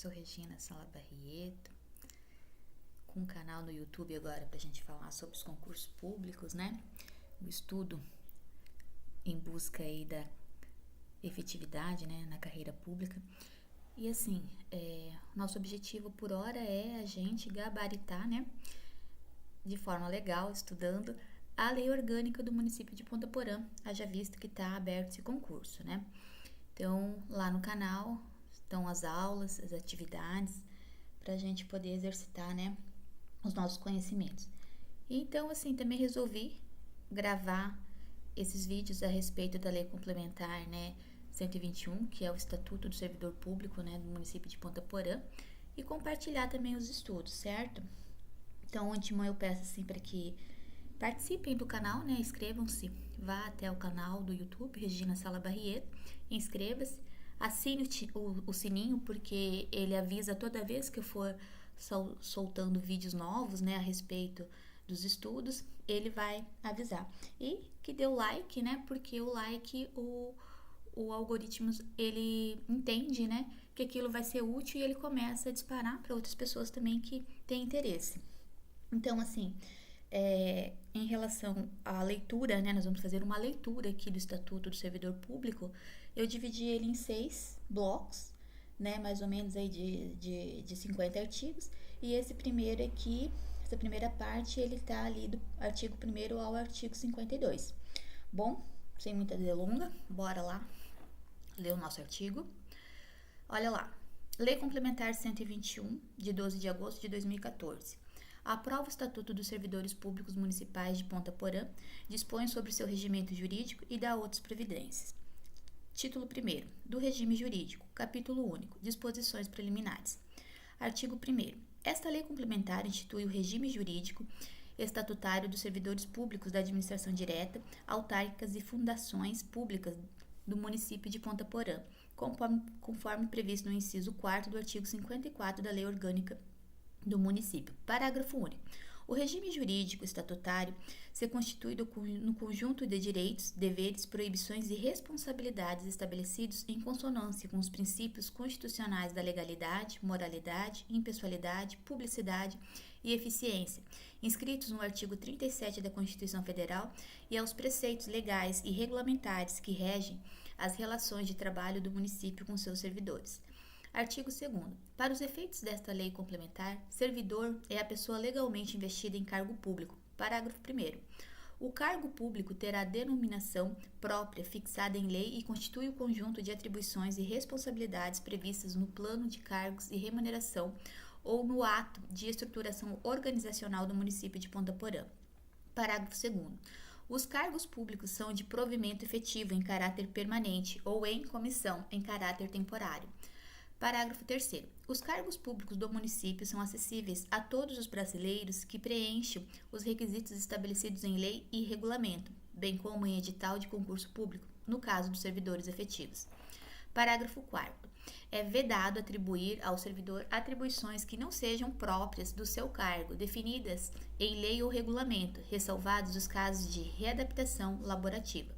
Sou Regina Sala Barrieto, com um canal no YouTube agora pra gente falar sobre os concursos públicos, né? O estudo em busca aí da efetividade, né, na carreira pública. E assim, nosso objetivo por hora é a gente gabaritar, né, de forma legal, estudando a lei orgânica do município de Ponta Porã, haja visto que está aberto esse concurso, né? Então, lá no canal estão as aulas, as atividades, para a gente poder exercitar, né, os nossos conhecimentos. E então, assim, também resolvi gravar esses vídeos a respeito da lei complementar, né, 121, que é o Estatuto do Servidor Público, né, do município de Ponta Porã, e compartilhar também os estudos, certo? Então, antemão eu peço assim para que participem do canal, né? Inscrevam-se, vá até o canal do YouTube, Regina Sala Barrieto, inscreva-se, assine o sininho, porque ele avisa toda vez que eu for soltando vídeos novos, né, a respeito dos estudos, ele vai avisar. E que dê o like, né, porque o like, o algoritmo, ele entende, né, que aquilo vai ser útil e ele começa a disparar para outras pessoas também que têm interesse. Então, assim, em relação à leitura, né, nós vamos fazer uma leitura aqui do Estatuto do Servidor Público. Eu dividi ele em 6 blocos, né, mais ou menos aí de 50 artigos. E esse primeiro aqui, essa primeira parte, ele tá ali do artigo 1º ao artigo 52. Bom, sem muita delonga, bora lá ler o nosso artigo. Olha lá. Lei Complementar 121, de 12 de agosto de 2014. Aprova o Estatuto dos Servidores Públicos Municipais de Ponta Porã, dispõe sobre seu regimento jurídico e dá outras providências. Título 1º. Do regime jurídico. Capítulo único. Disposições preliminares. Artigo 1º. Esta lei complementar institui o regime jurídico estatutário dos servidores públicos da administração direta, autárquicas e fundações públicas do município de Ponta Porã, conforme previsto no inciso 4º do artigo 54 da Lei Orgânica do município. Parágrafo único. O regime jurídico estatutário se constitui no conjunto de direitos, deveres, proibições e responsabilidades estabelecidos em consonância com os princípios constitucionais da legalidade, moralidade, impessoalidade, publicidade e eficiência, inscritos no artigo 37 da Constituição Federal, e aos preceitos legais e regulamentares que regem as relações de trabalho do município com seus servidores. Artigo 2º. Para os efeitos desta lei complementar, servidor é a pessoa legalmente investida em cargo público. Parágrafo 1º. O cargo público terá denominação própria fixada em lei e constitui o conjunto de atribuições e responsabilidades previstas no plano de cargos e remuneração ou no ato de estruturação organizacional do município de Ponta Porã. Parágrafo 2º. Os cargos públicos são de provimento efetivo em caráter permanente ou em comissão em caráter temporário. Parágrafo 3º. Os cargos públicos do município são acessíveis a todos os brasileiros que preencham os requisitos estabelecidos em lei e regulamento, bem como em edital de concurso público, no caso dos servidores efetivos. Parágrafo 4º. É vedado atribuir ao servidor atribuições que não sejam próprias do seu cargo, definidas em lei ou regulamento, ressalvados os casos de readaptação laborativa.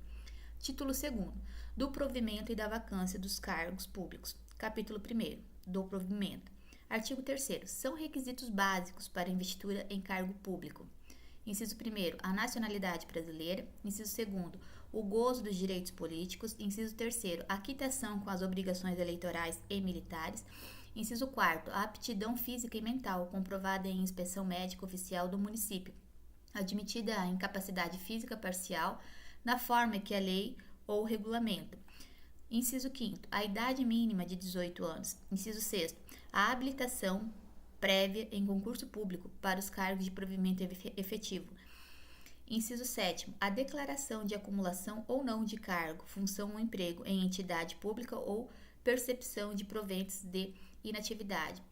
Título 2º. Do provimento e da vacância dos cargos públicos. Capítulo 1º. Do provimento. Artigo 3º. São requisitos básicos para investidura em cargo público. Inciso 1º. A nacionalidade brasileira. Inciso 2º. O gozo dos direitos políticos. Inciso 3º. A quitação com as obrigações eleitorais e militares. Inciso 4º. A aptidão física e mental comprovada em inspeção médica oficial do município. Admitida a incapacidade física parcial na forma que a lei ou regulamento. Inciso 5º. A idade mínima de 18 anos. Inciso 6º. A habilitação prévia em concurso público para os cargos de provimento efetivo. Inciso 7º. A declaração de acumulação ou não de cargo, função ou emprego em entidade pública ou percepção de proventos de inatividade.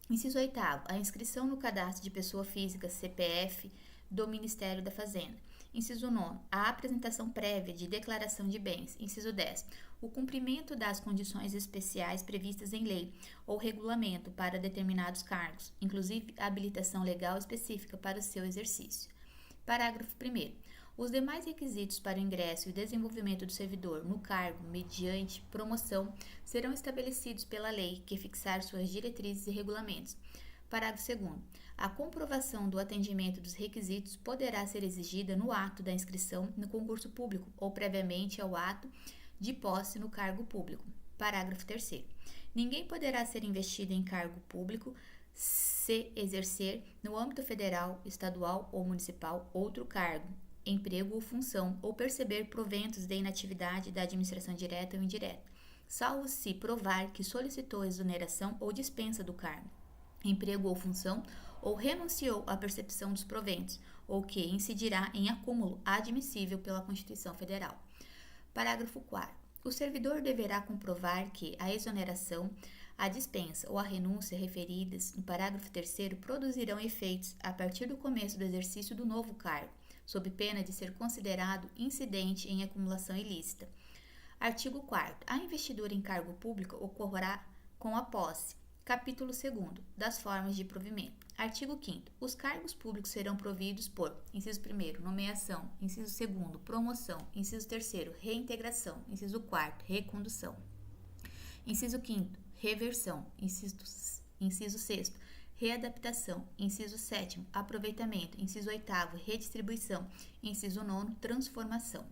Inciso 8º. A inscrição no cadastro de pessoa física, CPF, do Ministério da Fazenda. Inciso 9º. A apresentação prévia de declaração de bens. Inciso 10º. O cumprimento das condições especiais previstas em lei ou regulamento para determinados cargos, inclusive a habilitação legal específica para o seu exercício. Parágrafo 1º. Os demais requisitos para o ingresso e o desenvolvimento do servidor no cargo mediante promoção serão estabelecidos pela lei que fixar suas diretrizes e regulamentos. Parágrafo 2º. A comprovação do atendimento dos requisitos poderá ser exigida no ato da inscrição no concurso público ou previamente ao ato de posse no cargo público. Parágrafo 3º. Ninguém poderá ser investido em cargo público se exercer no âmbito federal, estadual ou municipal outro cargo, emprego ou função, ou perceber proventos de inatividade da administração direta ou indireta, salvo se provar que solicitou exoneração ou dispensa do cargo, emprego ou função, ou renunciou à percepção dos proventos, ou que incidirá em acúmulo admissível pela Constituição Federal. Parágrafo 4º. O servidor deverá comprovar que a exoneração, a dispensa ou a renúncia referidas no parágrafo 3º produzirão efeitos a partir do começo do exercício do novo cargo, sob pena de ser considerado incidente em acumulação ilícita. Artigo 4º. A investidura em cargo público ocorrerá com a posse. Capítulo 2º. Das formas de provimento. Artigo 5º. Os cargos públicos serão providos por: inciso 1º, nomeação; inciso 2º, promoção; inciso 3º, reintegração; inciso 4º, recondução; inciso 5º, reversão; inciso 6º, readaptação; inciso 7º, aproveitamento; inciso 8º, redistribuição; inciso 9º, transformação.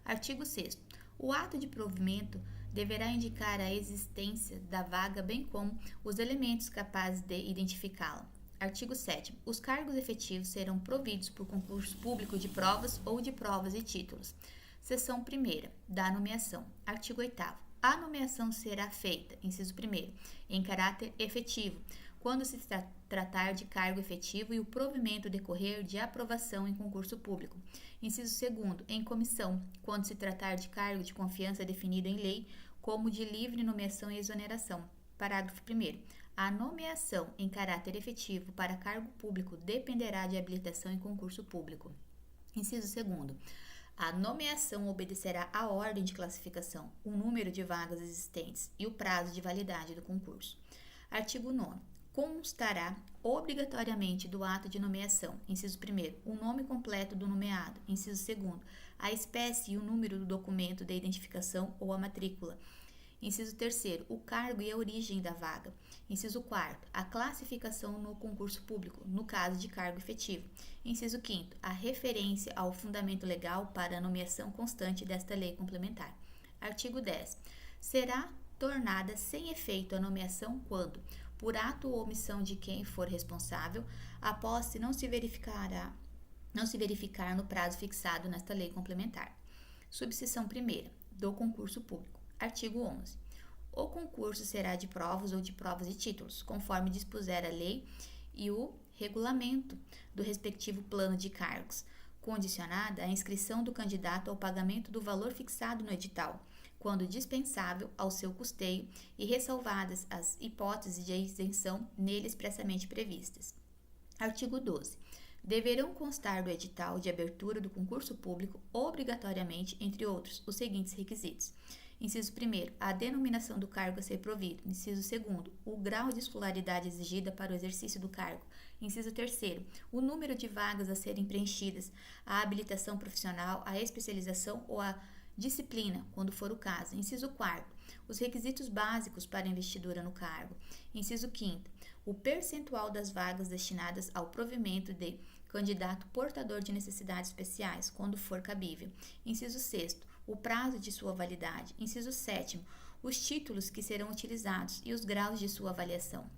Artigo 6º. O ato de provimento deverá indicar a existência da vaga, bem como os elementos capazes de identificá-la. Artigo 7º. Os cargos efetivos serão providos por concurso público de provas ou de provas e títulos. Seção 1ª. Da nomeação. Artigo 8º. A nomeação será feita, inciso 1º, em caráter efetivo, quando se tratar de cargo efetivo e o provimento decorrer de aprovação em concurso público. Inciso 2º, em comissão, quando se tratar de cargo de confiança definido em lei, como de livre nomeação e exoneração. Parágrafo 1º. A nomeação em caráter efetivo para cargo público dependerá de habilitação em concurso público. Inciso 2º. A nomeação obedecerá à ordem de classificação, o número de vagas existentes e o prazo de validade do concurso. Artigo 9º. Constará obrigatoriamente do ato de nomeação, inciso 1º, o nome completo do nomeado, inciso 2º, a espécie e o número do documento de identificação ou a matrícula, inciso 3º, o cargo e a origem da vaga, inciso 4º, a classificação no concurso público, no caso de cargo efetivo, inciso 5º, a referência ao fundamento legal para a nomeação constante desta lei complementar. Artigo 10. Será tornada sem efeito a nomeação quando, por ato ou omissão de quem for responsável, a posse não se verificar no prazo fixado nesta lei complementar. Subseção 1ª. Do concurso público. Artigo 11. O concurso será de provas ou de provas e títulos, conforme dispuser a lei e o regulamento do respectivo plano de cargos, condicionada à inscrição do candidato ao pagamento do valor fixado no edital, quando dispensável ao seu custeio e ressalvadas as hipóteses de isenção nele expressamente previstas. Artigo 12. Deverão constar do edital de abertura do concurso público, obrigatoriamente, entre outros, os seguintes requisitos. Inciso 1º, a denominação do cargo a ser provido. Inciso 2º, o grau de escolaridade exigida para o exercício do cargo. Inciso 3º, o número de vagas a serem preenchidas, a habilitação profissional, a especialização ou a disciplina, quando for o caso. Inciso 4º, os requisitos básicos para a investidura no cargo. Inciso 5º, o percentual das vagas destinadas ao provimento de candidato portador de necessidades especiais, quando for cabível. Inciso 6º, o prazo de sua validade. Inciso 7º, os títulos que serão utilizados e os graus de sua avaliação.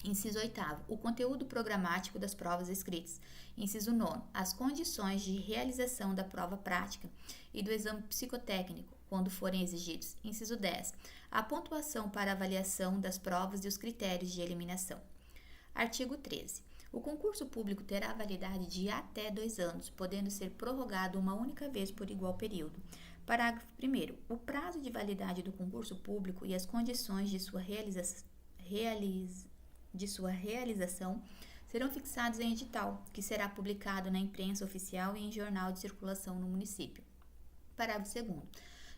Inciso 8º, o conteúdo programático das provas escritas. Inciso 9º, as condições de realização da prova prática e do exame psicotécnico, quando forem exigidos. Inciso 10º, a pontuação para avaliação das provas e os critérios de eliminação. Artigo 13. O concurso público terá validade de até 2 anos, podendo ser prorrogado uma única vez por igual período. Parágrafo 1º. O prazo de validade do concurso público e as condições de sua realização serão fixados em edital, que será publicado na imprensa oficial e em jornal de circulação no município. Parágrafo 2º.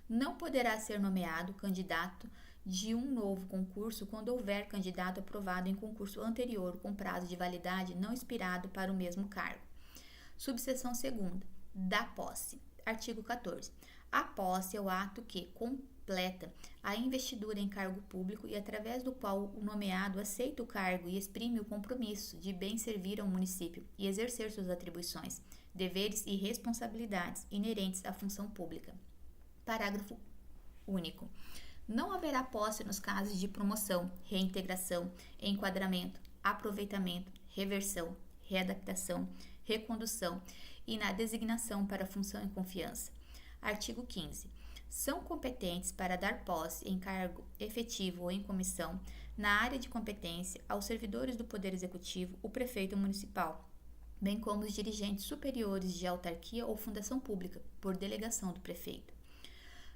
Não poderá ser nomeado candidato de um novo concurso quando houver candidato aprovado em concurso anterior com prazo de validade não expirado para o mesmo cargo. Subseção 2ª. da posse. Artigo 14. A posse é o ato que completa a investidura em cargo público e através do qual o nomeado aceita o cargo e exprime o compromisso de bem servir ao município e exercer suas atribuições, deveres e responsabilidades inerentes à função pública. Parágrafo único. Não haverá posse nos casos de promoção, reintegração, enquadramento, aproveitamento, reversão, readaptação, recondução e na designação para função em confiança. Artigo 15. São competentes para dar posse em cargo efetivo ou em comissão na área de competência aos servidores do Poder Executivo, o prefeito municipal, bem como os dirigentes superiores de autarquia ou fundação pública, por delegação do prefeito.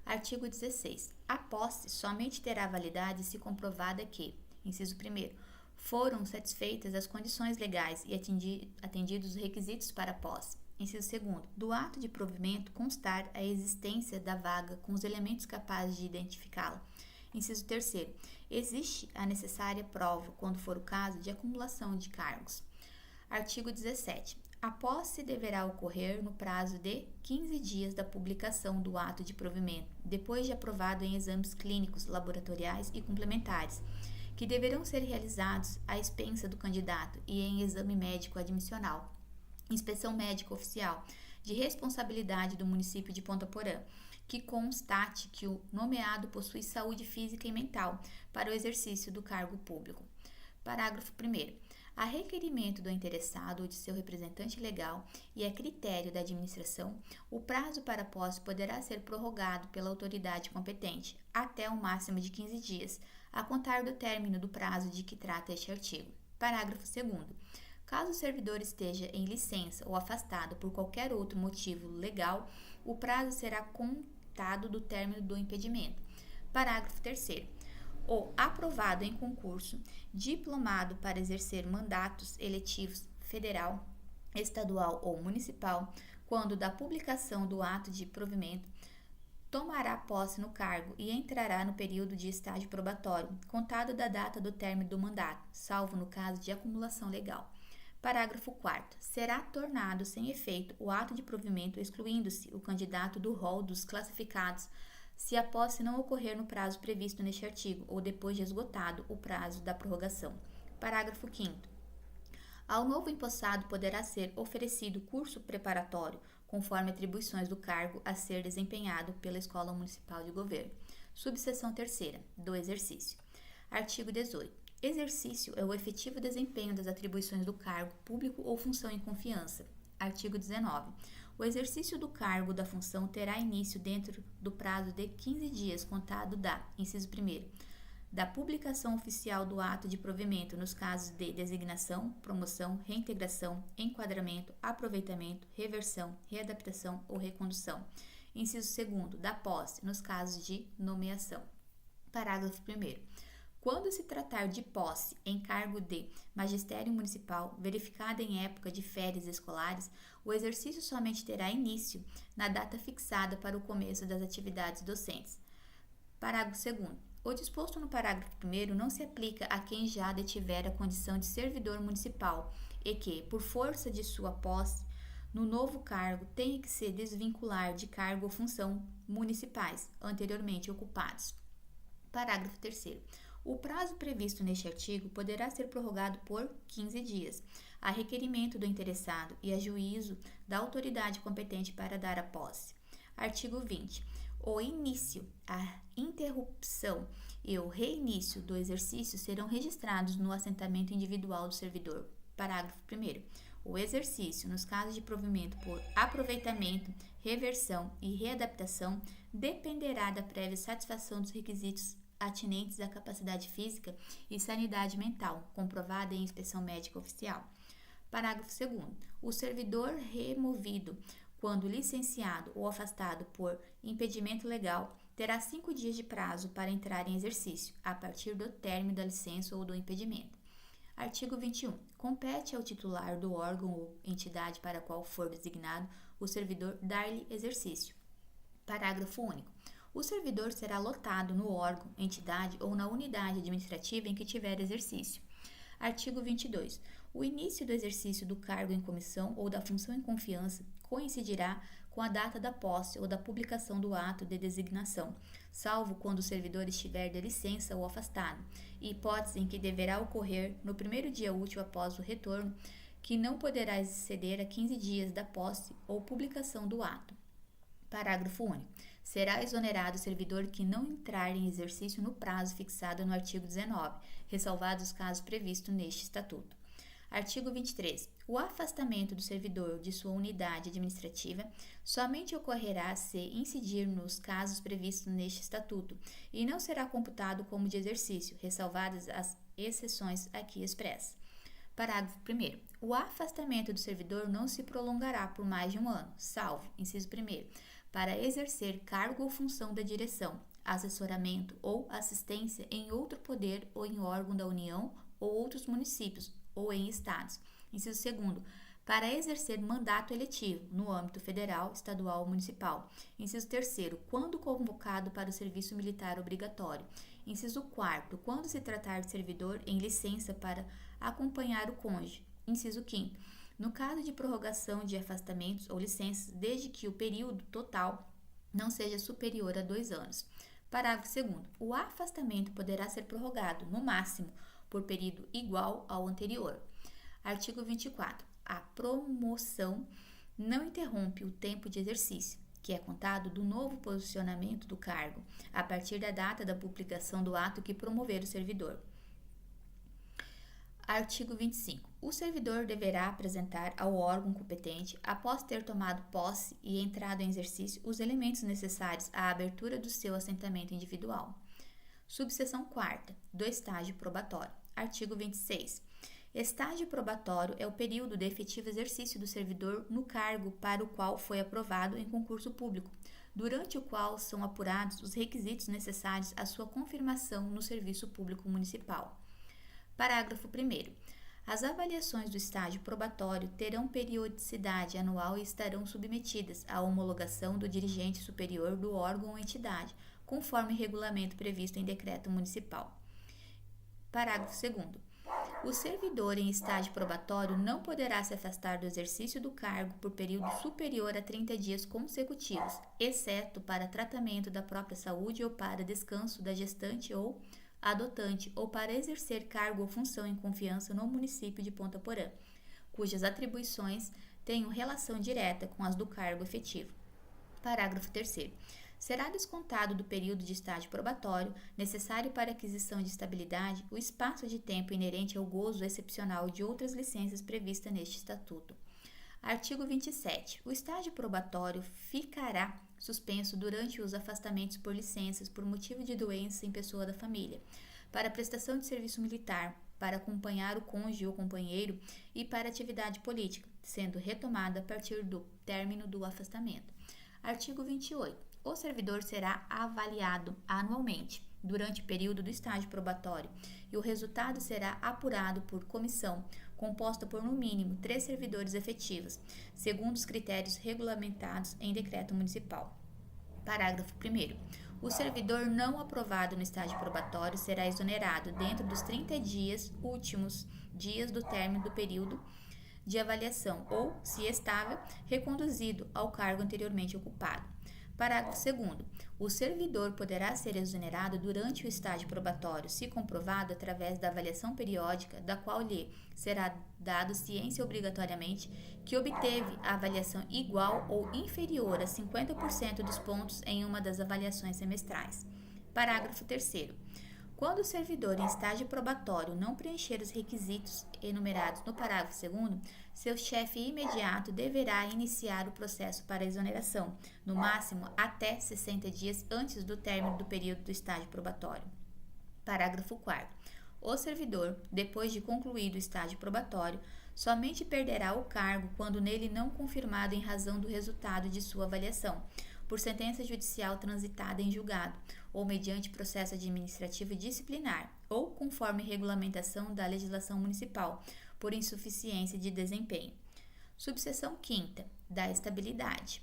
Artigo 16. A posse somente terá validade se comprovada que, inciso 1º, foram satisfeitas as condições legais e atendidos os requisitos para a posse. Inciso 2º, do ato de provimento constar a existência da vaga com os elementos capazes de identificá-la. Inciso 3º, existe a necessária prova, quando for o caso, de acumulação de cargos. Artigo 17. A posse deverá ocorrer no prazo de 15 dias da publicação do ato de provimento, depois de aprovado em exames clínicos, laboratoriais e complementares, que deverão ser realizados à expensa do candidato e em exame médico admissional, inspeção médica oficial, de responsabilidade do município de Ponta Porã, que constate que o nomeado possui saúde física e mental para o exercício do cargo público. Parágrafo 1º. A requerimento do interessado ou de seu representante legal e a critério da administração, o prazo para posse poderá ser prorrogado pela autoridade competente até o máximo de 15 dias, a contar do término do prazo de que trata este artigo. Parágrafo 2º. Caso o servidor esteja em licença ou afastado por qualquer outro motivo legal, o prazo será contado do término do impedimento. Parágrafo 3º. O aprovado em concurso, diplomado para exercer mandatos eletivos federal, estadual ou municipal, quando da publicação do ato de provimento, tomará posse no cargo e entrará no período de estágio probatório, contado da data do término do mandato, salvo no caso de acumulação legal. Parágrafo 4º. Será tornado sem efeito o ato de provimento, excluindo-se o candidato do rol dos classificados, se a posse não ocorrer no prazo previsto neste artigo ou depois de esgotado o prazo da prorrogação. Parágrafo 5º. Ao novo empossado poderá ser oferecido curso preparatório, conforme atribuições do cargo a ser desempenhado pela Escola Municipal de Governo. Subseção 3ª, do exercício. Artigo 18. Exercício é o efetivo desempenho das atribuições do cargo público ou função em confiança. Artigo 19. O exercício do cargo ou da função terá início dentro do prazo de 15 dias contado da, inciso 1º, da publicação oficial do ato de provimento nos casos de designação, promoção, reintegração, enquadramento, aproveitamento, reversão, readaptação ou recondução. Inciso 2º, da posse, nos casos de nomeação. Parágrafo 1º. Quando se tratar de posse em cargo de magistério municipal, verificada em época de férias escolares, o exercício somente terá início na data fixada para o começo das atividades docentes. Parágrafo 2º. O disposto no parágrafo 1º não se aplica a quem já detiver a condição de servidor municipal e que, por força de sua posse, no novo cargo tenha que se desvincular de cargo ou função municipais anteriormente ocupados. Parágrafo 3º. O prazo previsto neste artigo poderá ser prorrogado por 15 dias, a requerimento do interessado e a juízo da autoridade competente para dar a posse. Artigo 20. O início, a interrupção e o reinício do exercício serão registrados no assentamento individual do servidor. Parágrafo 1º. O exercício, nos casos de provimento por aproveitamento, reversão e readaptação, dependerá da prévia satisfação dos requisitos atinentes à capacidade física e sanidade mental, comprovada em inspeção médica oficial. Parágrafo 2º. O servidor removido, quando licenciado ou afastado por impedimento legal, terá 5 dias de prazo para entrar em exercício, a partir do término da licença ou do impedimento. Artigo 21. Compete ao titular do órgão ou entidade para a qual for designado o servidor dar-lhe exercício. Parágrafo único. O servidor será lotado no órgão, entidade ou na unidade administrativa em que tiver exercício. Artigo 22. O início do exercício do cargo em comissão ou da função em confiança coincidirá com a data da posse ou da publicação do ato de designação, salvo quando o servidor estiver de licença ou afastado, hipótese em que deverá ocorrer no primeiro dia útil após o retorno, que não poderá exceder a 15 dias da posse ou publicação do ato. Parágrafo único. Será exonerado o servidor que não entrar em exercício no prazo fixado no artigo 19, ressalvados os casos previstos neste Estatuto. Artigo 23. O afastamento do servidor de sua unidade administrativa somente ocorrerá se incidir nos casos previstos neste Estatuto e não será computado como de exercício, ressalvadas as exceções aqui expressas. Parágrafo 1º. O afastamento do servidor não se prolongará por mais de um ano, salvo, inciso 1º, para exercer cargo ou função da direção, assessoramento ou assistência em outro poder ou em órgão da União ou outros municípios ou em estados. Inciso 2º, para exercer mandato eletivo no âmbito federal, estadual ou municipal. Inciso 3º, quando convocado para o serviço militar obrigatório. Inciso 4º, quando se tratar de servidor em licença para acompanhar o cônjuge. Inciso 5º, no caso de prorrogação de afastamentos ou licenças, desde que o período total não seja superior a 2 anos. Parágrafo 2º, o afastamento poderá ser prorrogado, no máximo, por período igual ao anterior. Artigo 24. A promoção não interrompe o tempo de exercício, que é contado do novo posicionamento do cargo, a partir da data da publicação do ato que promover o servidor. Artigo 25. O servidor deverá apresentar ao órgão competente, após ter tomado posse e entrado em exercício, os elementos necessários à abertura do seu assentamento individual. Subseção 4ª, do estágio probatório. Artigo 26. Estágio probatório é o período de efetivo exercício do servidor no cargo para o qual foi aprovado em concurso público, durante o qual são apurados os requisitos necessários à sua confirmação no serviço público municipal. Parágrafo 1º. As avaliações do estágio probatório terão periodicidade anual e estarão submetidas à homologação do dirigente superior do órgão ou entidade, conforme regulamento previsto em decreto municipal. Parágrafo 2º. O servidor em estágio probatório não poderá se afastar do exercício do cargo por período superior a 30 dias consecutivos, exceto para tratamento da própria saúde ou para descanso da gestante ou adotante ou para exercer cargo ou função em confiança no município de Ponta Porã, cujas atribuições tenham relação direta com as do cargo efetivo. Parágrafo 3º. Será descontado do período de estágio probatório, necessário para aquisição de estabilidade, o espaço de tempo inerente ao gozo excepcional de outras licenças previstas neste Estatuto. Artigo 27. O estágio probatório ficará suspenso durante os afastamentos por licenças por motivo de doença em pessoa da família, para prestação de serviço militar, para acompanhar o cônjuge ou companheiro e para atividade política, sendo retomada a partir do término do afastamento. Artigo 28. O servidor será avaliado anualmente durante o período do estágio probatório e o resultado será apurado por comissão composta por no mínimo 3 servidores efetivos, segundo os critérios regulamentados em decreto municipal. Parágrafo 1º. O servidor não aprovado no estágio probatório será exonerado dentro dos 30 dias últimos dias do término do período de avaliação ou, se estável, reconduzido ao cargo anteriormente ocupado. Parágrafo 2º. O servidor poderá ser exonerado durante o estágio probatório, se comprovado através da avaliação periódica, da qual lhe será dado ciência obrigatoriamente que obteve a avaliação igual ou inferior a 50% dos pontos em uma das avaliações semestrais. Parágrafo 3º. Quando o servidor em estágio probatório não preencher os requisitos enumerados no parágrafo 2º, seu chefe imediato deverá iniciar o processo para exoneração, no máximo até 60 dias antes do término do período do estágio probatório. Parágrafo 4º. O servidor, depois de concluído o estágio probatório, somente perderá o cargo quando nele não confirmado em razão do resultado de sua avaliação, por sentença judicial transitada em julgado, ou mediante processo administrativo disciplinar, ou conforme regulamentação da legislação municipal, por insuficiência de desempenho. Subseção 5ª, da estabilidade.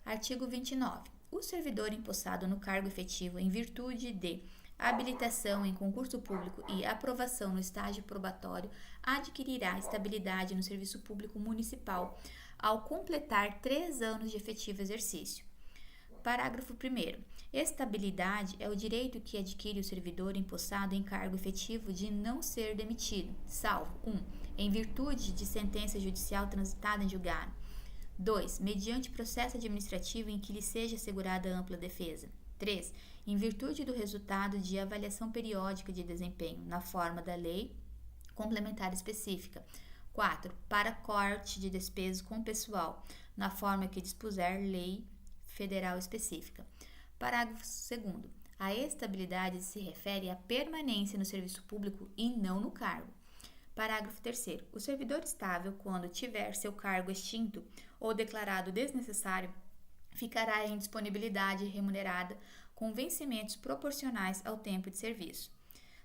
Artigo 29. O servidor empossado no cargo efetivo em virtude de habilitação em concurso público e aprovação no estágio probatório, adquirirá estabilidade no serviço público municipal ao completar 3 anos de efetivo exercício. Parágrafo 1º. Estabilidade é o direito que adquire o servidor empossado em cargo efetivo de não ser demitido, salvo 1. Em virtude de sentença judicial transitada em julgado. 2. Mediante processo administrativo em que lhe seja assegurada ampla defesa. 3. Em virtude do resultado de avaliação periódica de desempenho, na forma da lei complementar específica. 4. Para corte de despesas com pessoal, na forma que dispuser lei federal específica. Parágrafo 2º. A estabilidade se refere à permanência no serviço público e não no cargo. Parágrafo 3º. O servidor estável, quando tiver seu cargo extinto ou declarado desnecessário, ficará em disponibilidade remunerada com vencimentos proporcionais ao tempo de serviço.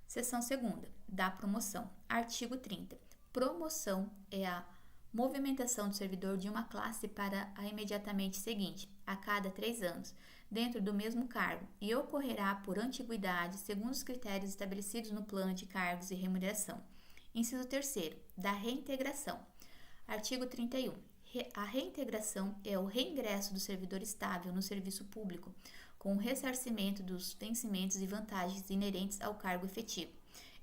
Seção 2ª. Da promoção. Artigo 30. Promoção é a movimentação do servidor de uma classe para a imediatamente seguinte, a cada 3 anos, dentro do mesmo cargo, e ocorrerá por antiguidade, segundo os critérios estabelecidos no plano de cargos e remuneração. Inciso 3º. Da reintegração. Artigo 31. A reintegração é o reingresso do servidor estável no serviço público, com o ressarcimento dos vencimentos e vantagens inerentes ao cargo efetivo,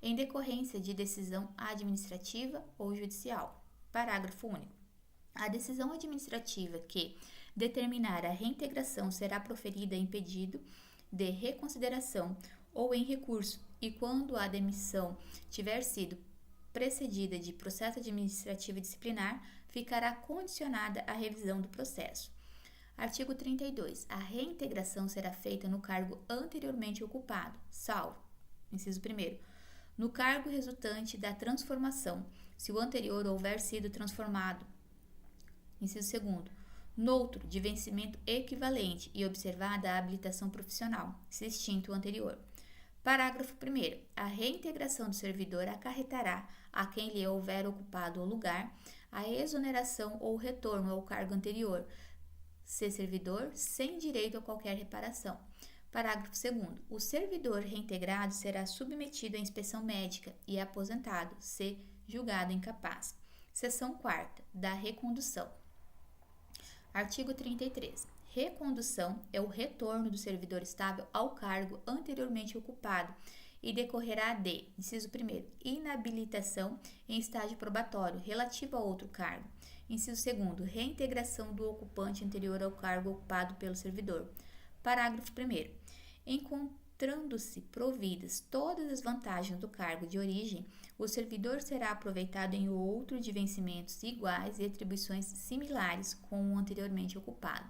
em decorrência de decisão administrativa ou judicial. Parágrafo único. A decisão administrativa que determinar a reintegração será proferida em pedido de reconsideração ou em recurso, e quando a demissão tiver sido precedida de processo administrativo disciplinar, ficará condicionada à revisão do processo. Artigo 32. A reintegração será feita no cargo anteriormente ocupado, salvo, inciso 1º, no cargo resultante da transformação, se o anterior houver sido transformado, inciso 2º, noutro de vencimento equivalente e observada a habilitação profissional, se extinto o anterior. Parágrafo 1º. A reintegração do servidor acarretará a quem lhe houver ocupado o lugar a exoneração ou retorno ao cargo anterior, se servidor sem direito a qualquer reparação. Parágrafo 2º. O servidor reintegrado será submetido à inspeção médica e aposentado, se julgado incapaz. Seção 4ª. Da recondução. Artigo 33. Recondução é o retorno do servidor estável ao cargo anteriormente ocupado e decorrerá de, inciso 1º, inabilitação em estágio probatório relativo a outro cargo. Inciso 2º, reintegração do ocupante anterior ao cargo ocupado pelo servidor. Parágrafo 1º. Encontrando-se providas todas as vantagens do cargo de origem, o servidor será aproveitado em outro de vencimentos iguais e atribuições similares com o anteriormente ocupado.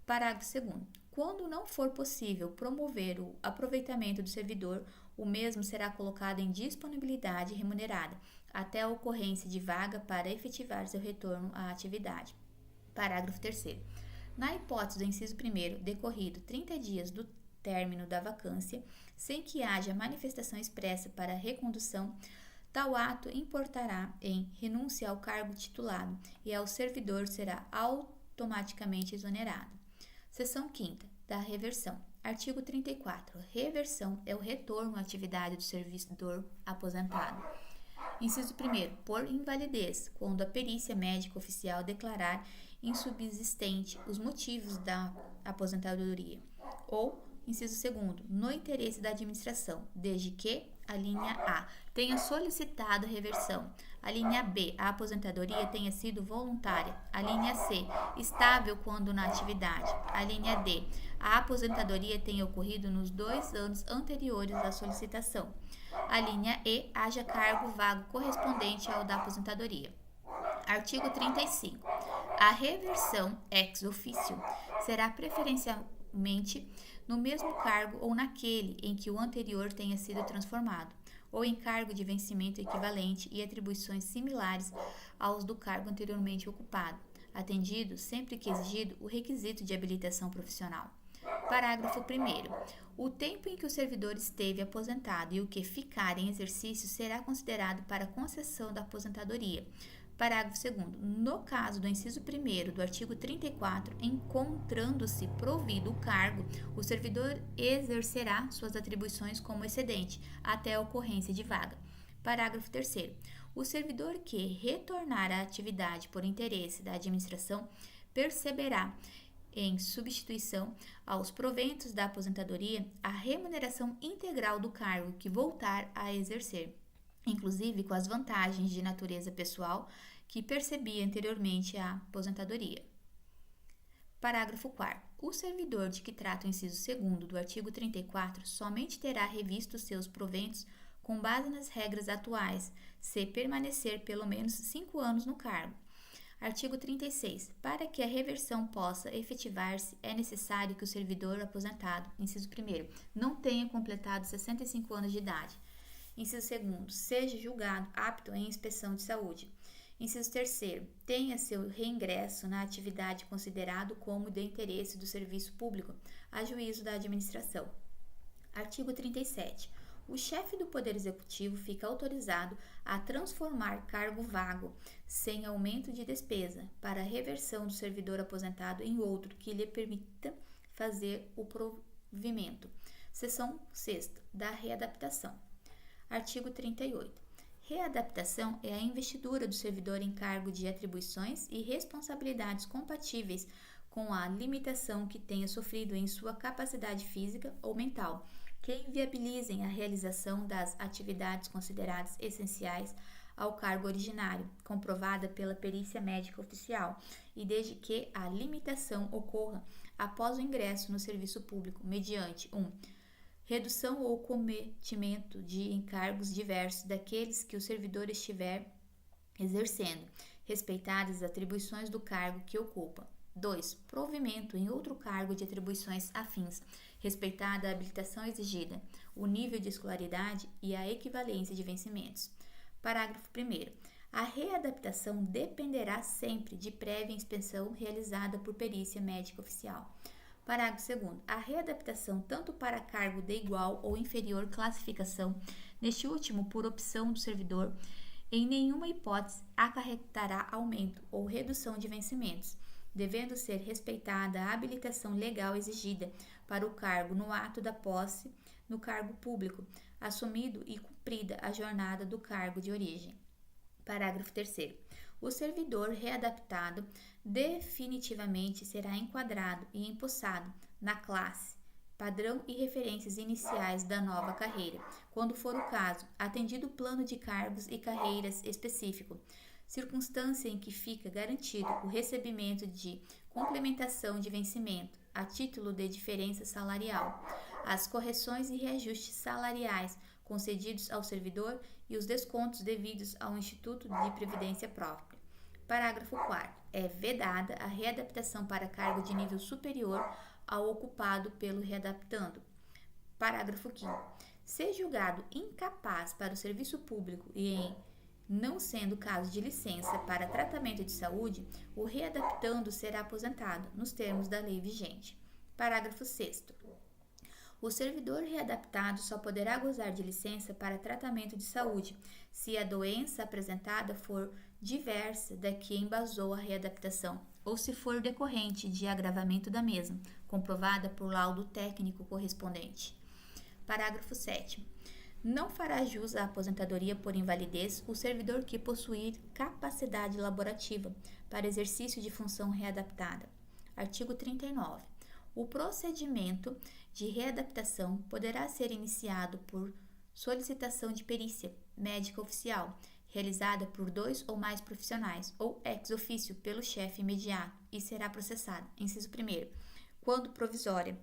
Parágrafo 2º. Quando não for possível promover o aproveitamento do servidor, o mesmo será colocado em disponibilidade remunerada, até a ocorrência de vaga para efetivar seu retorno à atividade. Parágrafo 3º. Na hipótese do inciso 1º, decorrido 30 dias do término da vacância, sem que haja manifestação expressa para recondução, tal ato importará em renúncia ao cargo titulado e ao servidor será automaticamente exonerado. Seção 5ª. Da reversão. Artigo 34. Reversão é o retorno à atividade do servidor aposentado. Inciso 1º. Por invalidez, quando a perícia médica oficial declarar insubsistente os motivos da aposentadoria. Ou, inciso 2º, no interesse da administração, desde que a linha A tenha solicitado a reversão, a linha B, a aposentadoria tenha sido voluntária, a linha C, estável quando na atividade, a linha D, a aposentadoria tenha ocorrido nos 2 anos anteriores à solicitação, a linha E, haja cargo vago correspondente ao da aposentadoria. Artigo 35. A reversão ex officio será preferencialmente no mesmo cargo ou naquele em que o anterior tenha sido transformado, ou em cargo de vencimento equivalente e atribuições similares aos do cargo anteriormente ocupado, atendido, sempre que exigido, o requisito de habilitação profissional. Parágrafo 1º. O tempo em que o servidor esteve aposentado e o que ficar em exercício será considerado para concessão da aposentadoria, Parágrafo 2º. No caso do inciso 1º do artigo 34, encontrando-se provido o cargo, o servidor exercerá suas atribuições como excedente até a ocorrência de vaga. Parágrafo 3º. O servidor que retornar à atividade por interesse da administração perceberá, em substituição aos proventos da aposentadoria, a remuneração integral do cargo que voltar a exercer, inclusive com as vantagens de natureza pessoal que percebia anteriormente à aposentadoria. Parágrafo 4º. O servidor de que trata o inciso 2º do artigo 34 somente terá revisto seus proventos com base nas regras atuais, se permanecer pelo menos 5 anos no cargo. Artigo 36. Para que a reversão possa efetivar-se, é necessário que o servidor aposentado, inciso 1º, não tenha completado 65 anos de idade. Inciso 2º, seja julgado apto em inspeção de saúde. Inciso 3º, tenha seu reingresso na atividade considerado como de interesse do serviço público, a juízo da administração. Artigo 37. O chefe do Poder Executivo fica autorizado a transformar cargo vago, sem aumento de despesa, para a reversão do servidor aposentado em outro que lhe permita fazer o provimento. Seção 6ª da readaptação. Artigo 38. Readaptação é a investidura do servidor em cargo de atribuições e responsabilidades compatíveis com a limitação que tenha sofrido em sua capacidade física ou mental, que inviabilizem a realização das atividades consideradas essenciais ao cargo originário, comprovada pela perícia médica oficial, e desde que a limitação ocorra após o ingresso no serviço público, mediante 1. Redução ou cometimento de encargos diversos daqueles que o servidor estiver exercendo, respeitadas as atribuições do cargo que ocupa. 2. Provimento em outro cargo de atribuições afins, respeitada a habilitação exigida, o nível de escolaridade e a equivalência de vencimentos. Parágrafo 1º. A readaptação dependerá sempre de prévia inspeção realizada por perícia médica oficial. Parágrafo 2º. A readaptação, tanto para cargo de igual ou inferior classificação, neste último por opção do servidor, em nenhuma hipótese acarretará aumento ou redução de vencimentos, devendo ser respeitada a habilitação legal exigida para o cargo no ato da posse no cargo público, assumido e cumprida a jornada do cargo de origem. Parágrafo 3º. O servidor readaptado definitivamente será enquadrado e empossado na classe, padrão e referências iniciais da nova carreira, quando for o caso, atendido o plano de cargos e carreiras específico, circunstância em que fica garantido o recebimento de complementação de vencimento, a título de diferença salarial, as correções e reajustes salariais concedidos ao servidor e os descontos devidos ao Instituto de Previdência Própria. Parágrafo 4º. É vedada a readaptação para cargo de nível superior ao ocupado pelo readaptando. Parágrafo 5º. Se julgado incapaz para o serviço público e em não sendo caso de licença para tratamento de saúde, o readaptando será aposentado nos termos da lei vigente. Parágrafo 6º. O servidor readaptado só poderá gozar de licença para tratamento de saúde se a doença apresentada for diversa da que embasou a readaptação ou se for decorrente de agravamento da mesma, comprovada por laudo técnico correspondente. Parágrafo 7º. Não fará jus à aposentadoria por invalidez o servidor que possuir capacidade laborativa para exercício de função readaptada. Artigo 39. O procedimento de readaptação poderá ser iniciado por solicitação de perícia médica oficial, realizada por 2 ou mais profissionais, ou ex officio pelo chefe imediato, e será processada, inciso 1º, quando provisória,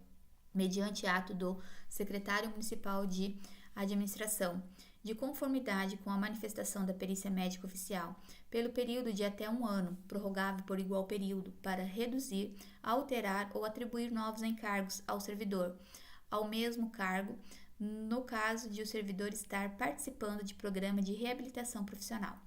mediante ato do secretário municipal de administração, de conformidade com a manifestação da perícia médica oficial, pelo período de até 1 ano, prorrogável por igual período, para reduzir, alterar ou atribuir novos encargos ao servidor, ao mesmo cargo, no caso de o servidor estar participando de programa de reabilitação profissional.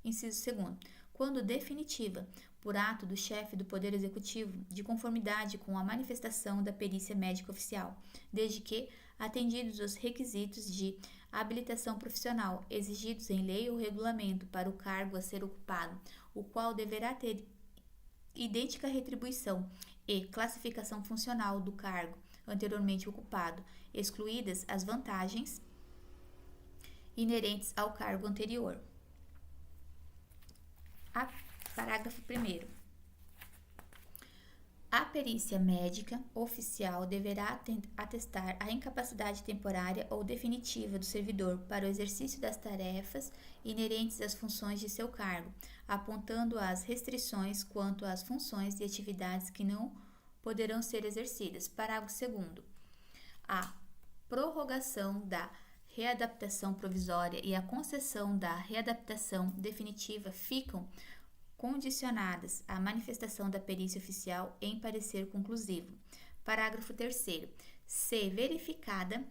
Inciso 2º. Quando definitiva, por ato do chefe do Poder Executivo, de conformidade com a manifestação da perícia médica oficial, desde que atendidos os requisitos de habilitação profissional, exigidos em lei ou regulamento para o cargo a ser ocupado, o qual deverá ter idêntica retribuição e classificação funcional do cargo anteriormente ocupado, excluídas as vantagens inerentes ao cargo anterior. Parágrafo 1º. A perícia médica oficial deverá atestar a incapacidade temporária ou definitiva do servidor para o exercício das tarefas inerentes às funções de seu cargo, apontando as restrições quanto às funções e atividades que não poderão ser exercidas. Parágrafo 2º. A prorrogação da readaptação provisória e a concessão da readaptação definitiva ficam condicionadas à manifestação da perícia oficial em parecer conclusivo. Parágrafo 3º. Se verificada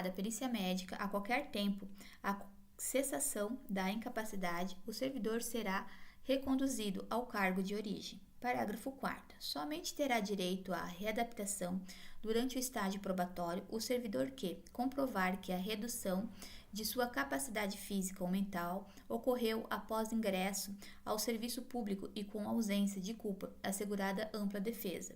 a perícia médica a qualquer tempo a cessação da incapacidade, o servidor será reconduzido ao cargo de origem. Parágrafo 4º. Somente terá direito à readaptação durante o estágio probatório o servidor que comprovar que a redução de sua capacidade física ou mental ocorreu após ingresso ao serviço público e com ausência de culpa, assegurada ampla defesa.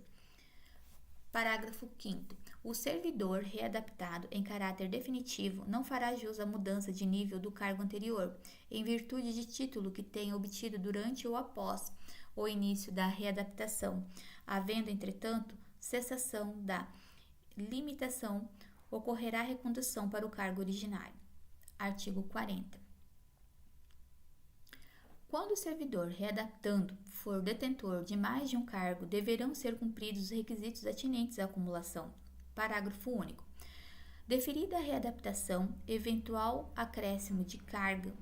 Parágrafo 5º. O servidor readaptado em caráter definitivo não fará jus à mudança de nível do cargo anterior, em virtude de título que tenha obtido durante ou após o início da readaptação, havendo, entretanto, cessação da limitação, ocorrerá recondução para o cargo originário. Artigo 40. Quando o servidor readaptando for detentor de mais de um cargo, deverão ser cumpridos os requisitos atinentes à acumulação. Parágrafo único. Deferida a readaptação, eventual acréscimo de carga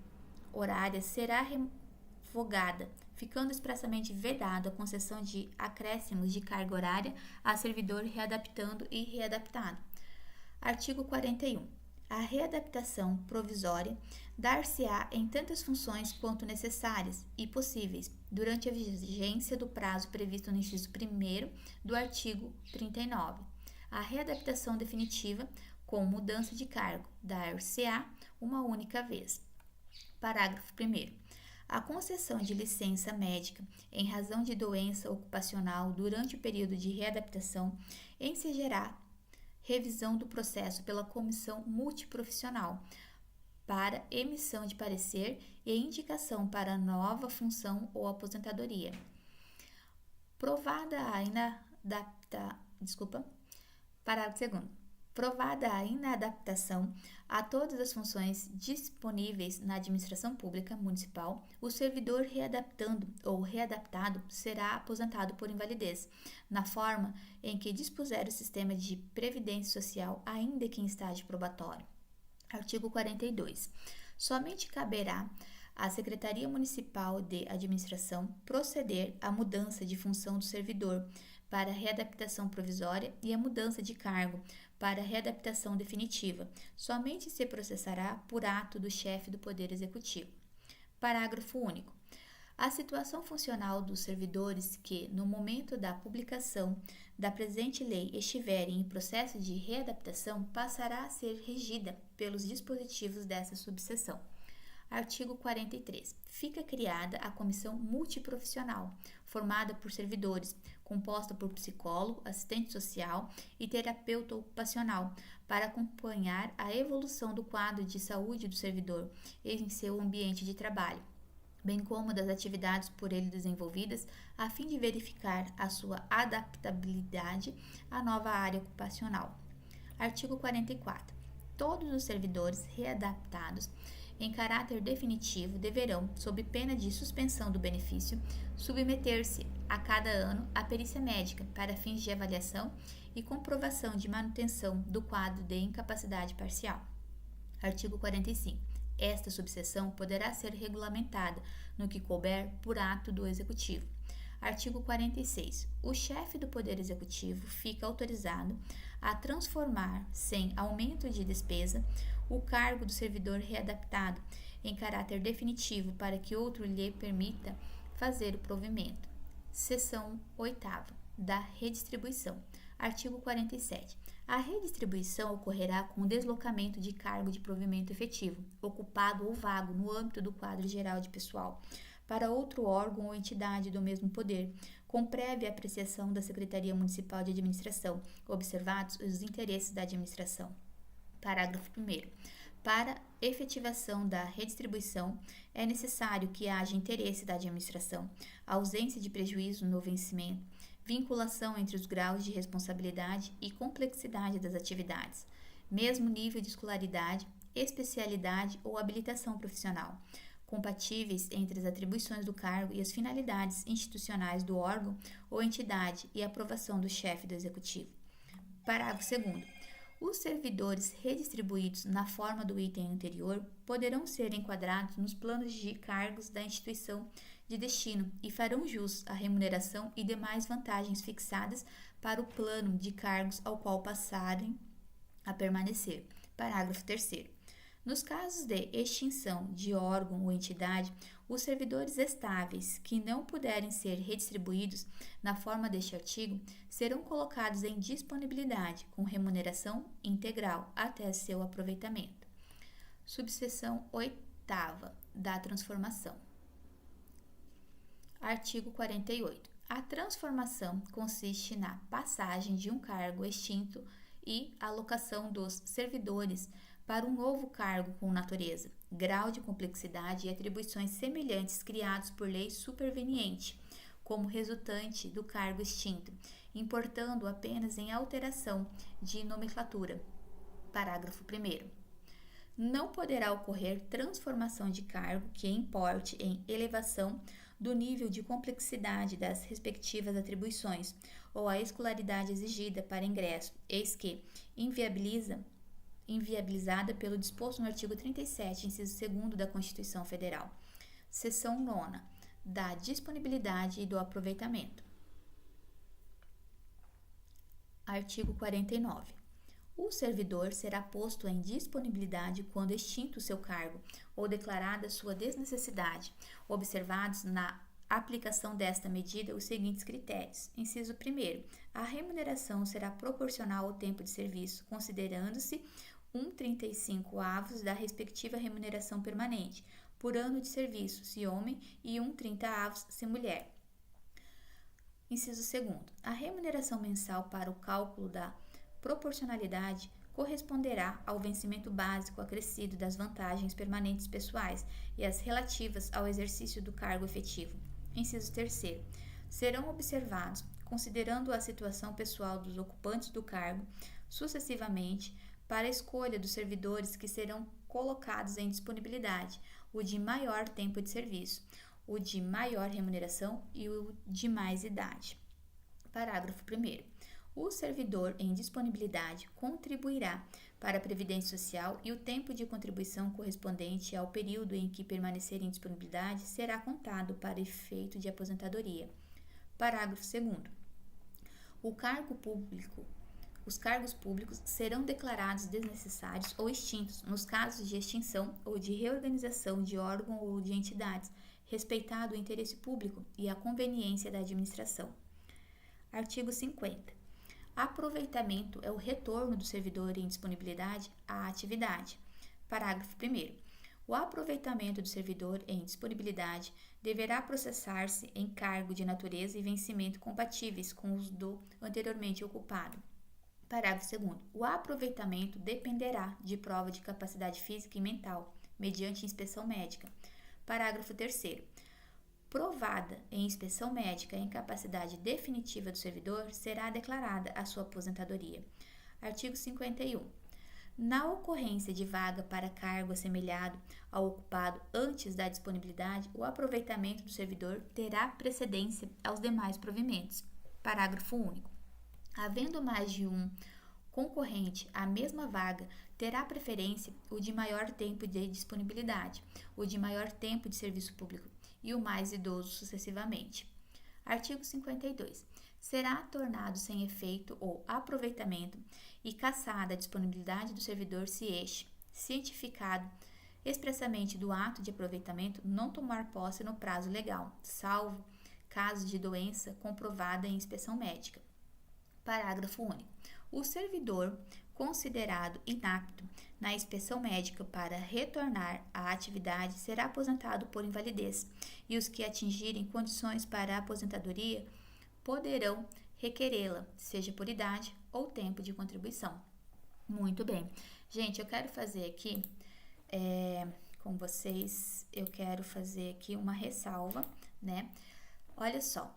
horária será revogada, ficando expressamente vedada a concessão de acréscimos de carga horária a servidor readaptando e readaptado. Artigo 41. A readaptação provisória dar-se-á em tantas funções quanto necessárias e possíveis, durante a vigência do prazo previsto no inciso 1º do artigo 39. A readaptação definitiva, com mudança de cargo, dar-se-á uma única vez. Parágrafo 1º. A concessão de licença médica em razão de doença ocupacional durante o período de readaptação ensejará revisão do processo pela comissão multiprofissional para emissão de parecer e indicação para nova função ou aposentadoria. Parágrafo 2º. Provada a inadaptação a todas as funções disponíveis na administração pública municipal, o servidor readaptando ou readaptado será aposentado por invalidez, na forma em que dispuser o sistema de previdência social, ainda que em estágio probatório. Artigo 42. Somente caberá à Secretaria Municipal de Administração proceder à mudança de função do servidor para readaptação provisória e a mudança de cargo para readaptação definitiva. Somente se processará por ato do chefe do Poder Executivo. Parágrafo único. A situação funcional dos servidores que, no momento da publicação da presente lei, estiverem em processo de readaptação, passará a ser regida pelos dispositivos dessa subseção. Artigo 43. Fica criada a comissão multiprofissional, formada por servidores, composta por psicólogo, assistente social e terapeuta ocupacional, para acompanhar a evolução do quadro de saúde do servidor em seu ambiente de trabalho, bem como das atividades por ele desenvolvidas, a fim de verificar a sua adaptabilidade à nova área ocupacional. Artigo 44. Todos os servidores readaptados em caráter definitivo deverão, sob pena de suspensão do benefício, submeter-se a cada ano à perícia médica para fins de avaliação e comprovação de manutenção do quadro de incapacidade parcial. Artigo 45. Esta subseção poderá ser regulamentada, no que couber, por ato do Executivo. Artigo 46. O chefe do Poder Executivo fica autorizado a transformar, sem aumento de despesa, o cargo do servidor readaptado em caráter definitivo para que outro lhe permita fazer o provimento. Seção 8ª da redistribuição. Artigo 47. A redistribuição ocorrerá com o deslocamento de cargo de provimento efetivo, ocupado ou vago no âmbito do quadro geral de pessoal, para outro órgão ou entidade do mesmo poder, com prévia apreciação da Secretaria Municipal de Administração, observados os interesses da administração. Parágrafo 1º. Para efetivação da redistribuição, é necessário que haja interesse da administração, ausência de prejuízo no vencimento, vinculação entre os graus de responsabilidade e complexidade das atividades, mesmo nível de escolaridade, especialidade ou habilitação profissional, compatíveis entre as atribuições do cargo e as finalidades institucionais do órgão ou entidade e aprovação do chefe do executivo. Parágrafo 2º. Os servidores redistribuídos na forma do item anterior poderão ser enquadrados nos planos de cargos da instituição de destino e farão jus à remuneração e demais vantagens fixadas para o plano de cargos ao qual passarem a permanecer. Parágrafo 3º. Nos casos de extinção de órgão ou entidade, os servidores estáveis que não puderem ser redistribuídos na forma deste artigo serão colocados em disponibilidade com remuneração integral até seu aproveitamento. Subseção 8ª da transformação. Artigo 48. A transformação consiste na passagem de um cargo extinto e alocação dos servidores para um novo cargo com natureza, grau de complexidade e atribuições semelhantes criados por lei superveniente, como resultante do cargo extinto, importando apenas em alteração de nomenclatura. Parágrafo 1º. Não poderá ocorrer transformação de cargo que importe em elevação do nível de complexidade das respectivas atribuições ou a escolaridade exigida para ingresso, eis que inviabilizada pelo disposto no artigo 37, inciso 2º da Constituição Federal. Seção 9ª, da disponibilidade e do aproveitamento. Artigo 49. O servidor será posto em disponibilidade quando extinto o seu cargo ou declarada sua desnecessidade, observados na aplicação desta medida os seguintes critérios. Inciso 1º. A remuneração será proporcional ao tempo de serviço, considerando-se 1/35 da respectiva remuneração permanente, por ano de serviço, se homem, e 1/30 se mulher. Inciso 2º. A remuneração mensal para o cálculo da proporcionalidade corresponderá ao vencimento básico acrescido das vantagens permanentes pessoais e as relativas ao exercício do cargo efetivo. Inciso 3º. Serão observados, considerando a situação pessoal dos ocupantes do cargo, sucessivamente, para a escolha dos servidores que serão colocados em disponibilidade, o de maior tempo de serviço, o de maior remuneração e o de mais idade. Parágrafo 1º. O servidor em disponibilidade contribuirá para a Previdência Social e o tempo de contribuição correspondente ao período em que permanecer em disponibilidade será contado para efeito de aposentadoria. Parágrafo 2º. Os cargos públicos serão declarados desnecessários ou extintos nos casos de extinção ou de reorganização de órgão ou de entidades, respeitado o interesse público e a conveniência da administração. Artigo 50. Aproveitamento é o retorno do servidor em disponibilidade à atividade. Parágrafo 1º. O aproveitamento do servidor em disponibilidade deverá processar-se em cargo de natureza e vencimento compatíveis com os do anteriormente ocupado. Parágrafo 2º. O aproveitamento dependerá de prova de capacidade física e mental, mediante inspeção médica. Parágrafo 3º. Provada em inspeção médica a incapacidade definitiva do servidor, será declarada a sua aposentadoria. Artigo 51. Na ocorrência de vaga para cargo assemelhado ao ocupado antes da disponibilidade, o aproveitamento do servidor terá precedência aos demais provimentos. Parágrafo único. Havendo mais de um concorrente à mesma vaga, terá preferência o de maior tempo de disponibilidade, o de maior tempo de serviço público e o mais idoso sucessivamente. Artigo 52. Será tornado sem efeito o aproveitamento e cassada a disponibilidade do servidor se este, cientificado expressamente do ato de aproveitamento, não tomar posse no prazo legal, salvo caso de doença comprovada em inspeção médica. Parágrafo único. O servidor considerado inapto na inspeção médica para retornar à atividade será aposentado por invalidez, e os que atingirem condições para a aposentadoria poderão requerê-la, seja por idade ou tempo de contribuição. Muito bem. Gente, eu quero fazer aqui com vocês, eu quero fazer aqui uma ressalva, né? Olha só.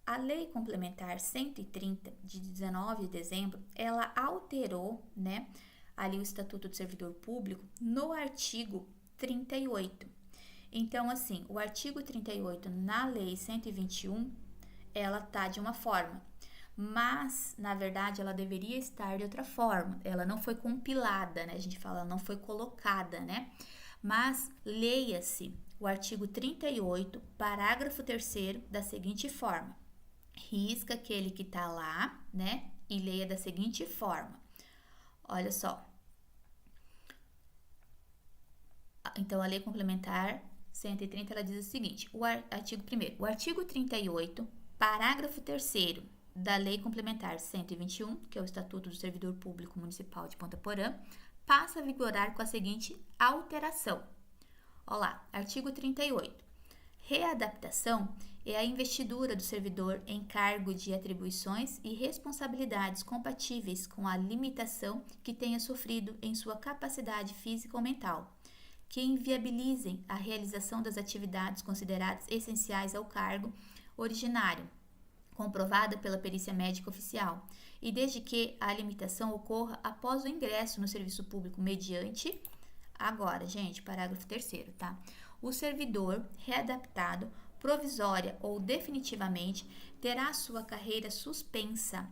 A Lei Complementar 130, de 19 de dezembro, ela alterou, né, ali o Estatuto do Servidor Público no artigo 38. Então, assim, o artigo 38 na Lei 121, ela tá de uma forma, mas, na verdade, ela deveria estar de outra forma. Ela não foi compilada, né? A gente fala, ela não foi colocada, né? Mas, leia-se o artigo 38, parágrafo 3º, da seguinte forma. Risca aquele que tá lá, né? E leia da seguinte forma. Olha só. Então, a Lei Complementar 130, ela diz o seguinte. Artigo 1º. O artigo 38, parágrafo 3º da Lei Complementar 121, que é o Estatuto do Servidor Público Municipal de Ponta Porã, passa a vigorar com a seguinte alteração. Olha lá, artigo 38. Readaptação é a investidura do servidor em cargo de atribuições e responsabilidades compatíveis com a limitação que tenha sofrido em sua capacidade física ou mental, que inviabilizem a realização das atividades consideradas essenciais ao cargo originário, comprovada pela perícia médica oficial, e desde que a limitação ocorra após o ingresso no serviço público mediante... Agora, gente, parágrafo 3º, tá? O servidor readaptado, provisória ou definitivamente, terá sua carreira suspensa,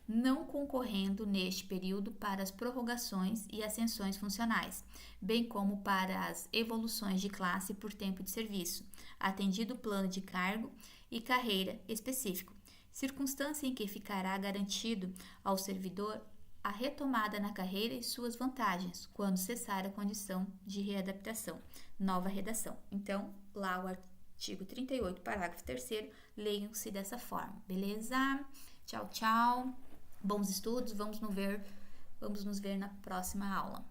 não concorrendo neste período para as prorrogações e ascensões funcionais, bem como para as evoluções de classe por tempo de serviço, atendido o plano de cargo e carreira específico, circunstância em que ficará garantido ao servidor a retomada na carreira e suas vantagens, quando cessar a condição de readaptação. Nova redação. Então, lá o artigo 38, parágrafo 3º, leiam-se dessa forma, beleza? Tchau, tchau. Bons estudos, vamos nos ver na próxima aula.